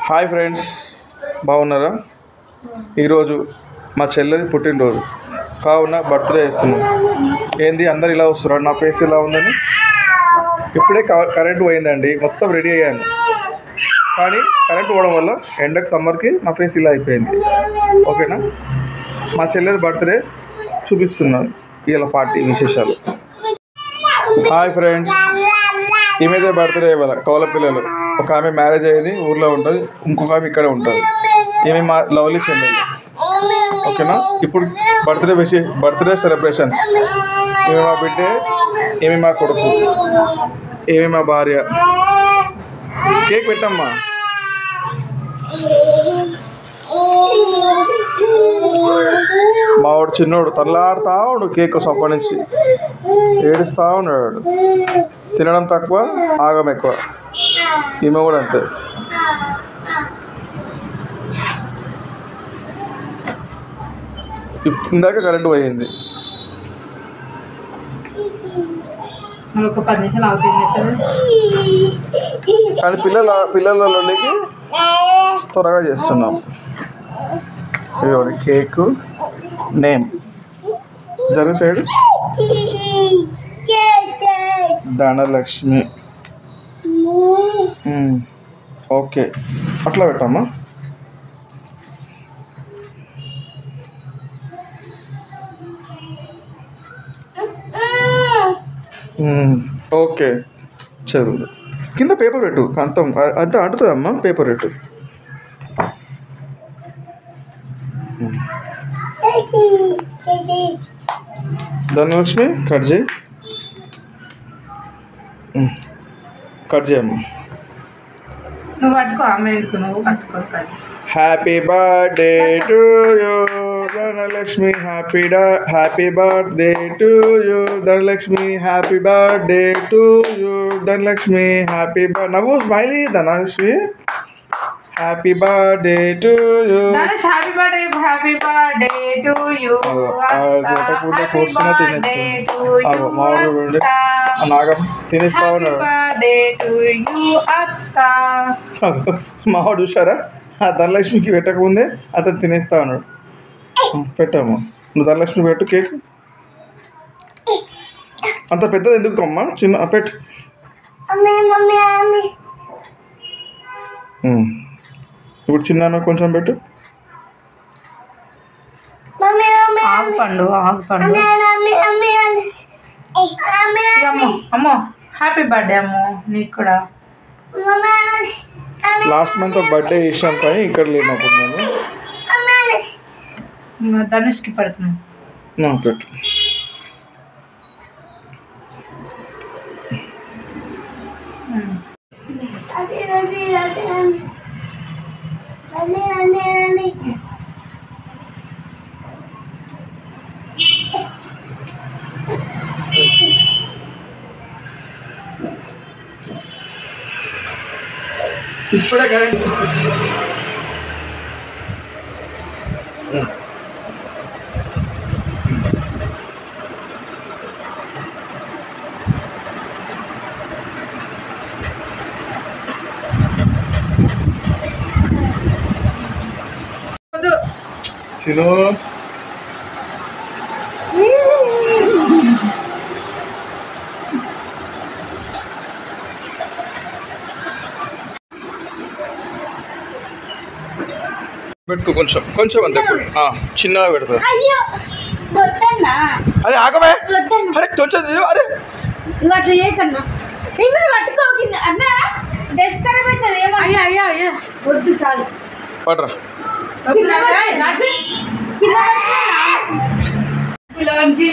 Hi friends, బాగున్నారా? ఈరోజు మా చెల్లెది పుట్టినరోజు కావున బర్త్డే చేస్తున్నాం. ఏంది అందరు ఇలా వస్తున్నారు, నా ఫేస్ ఇలా ఉందని. ఇప్పుడే కరెంటు పోయిందండి, మొత్తం రెడీ అయ్యాను. కానీ కరెంటు పోవడం వల్ల ఎండకు సమ్మర్కి నా ఫేస్ ఇలా అయిపోయింది. ఓకేనా? మా చెల్లెది బర్త్డే చూపిస్తున్నాను, ఇలా పార్టీ విశేషాలు. హాయ్ ఫ్రెండ్స్, ఈమెదే బర్త్డే ఇవాళ. కౌల పిల్లలు, ఒక ఆమె మ్యారేజ్ అయ్యేది ఊర్లో ఉంటుంది, ఇంకొక ఆమె ఇక్కడే ఉంటుంది. ఈమె మా లవ్లీ చెల్లెలు. ఓకేనా? ఇప్పుడు బర్త్డే సెలబ్రేషన్స్. ఈమె మా బిడ్డే, ఈమె మా కొడుకు, ఈమె మా భార్య. కేక్ పెట్టమ్మా. మావాడు చిన్నోడు తల్లాడుతా ఉండు, కేక్ సొప్ప నుంచి ఏడుస్తూ ఉన్నాడు. తినడం తక్కువ, ఆగం ఎక్కువ. ఈమె కూడా అంతే. ఇందాక కరెంటు పోయింది. కానీ పిల్లలకి త్వరగా చేస్తున్నాం. ఇవ్వండి కేకు. నేమ్ జరుగు సైడ్ ధనలక్ష్మి. ఓకే, అట్లా పెట్టమ్మా. ఓకే, చదువు. కింద పేపర్ పెట్టు, అంతా అంటుతుందమ్మా. పేపర్ పెట్టు. ధనలక్ష్మి కట్ చేయి, చేయమ్మా. నువ్వు పట్టుకో, అమ్మ నువ్వు పట్టుకో. Happy birthday to you Dhanalakshmi. Happy birthday to you Dhanalakshmi. Happy birthday to you Dhanalakshmi. నవ్వు smiley Dhanalakshmi. Happy birthday to you. Happy birthday to you. కూర్చున్నా తినేస్తాను. నాగం తినేస్తా ఉన్నాడు. మావాడు చూసారా? ధనలక్ష్మికి పెట్టకముందే అతను తినేస్తా ఉన్నాడు. పెట్టాము. నువ్వు ధనలక్ష్మి పెట్టు కేక్. అంత పెద్దది ఎందుకు అమ్మా? చిన్న పెట్టు. ఇప్పుడు చిన్న కొంచెం పెట్టు. అమ్మో హ్యాపీ బర్త్డే అమ్మో నీకు కూడా. లాస్ట్ మంత్ బర్త్డే చేసాం కానీ ఇక్కడ లేనప్పుడు నేను ధనుష్కి పెడుతున్నాను. పెట్టు. ఇప్పుడే కరెంట్ చిను. పెట్టు కొంచెం అంతే. చిన్నగా పెడతా. అరే ఆగమే, అరే కొంచెం. అరే అట్లా చేయకన్నా, పట్టుకోకింది అన్న డెస్క్ ఖరాబ్ అవుతుంది. అయ్యా వద్దు సార్ పడరా. పిల్లలకి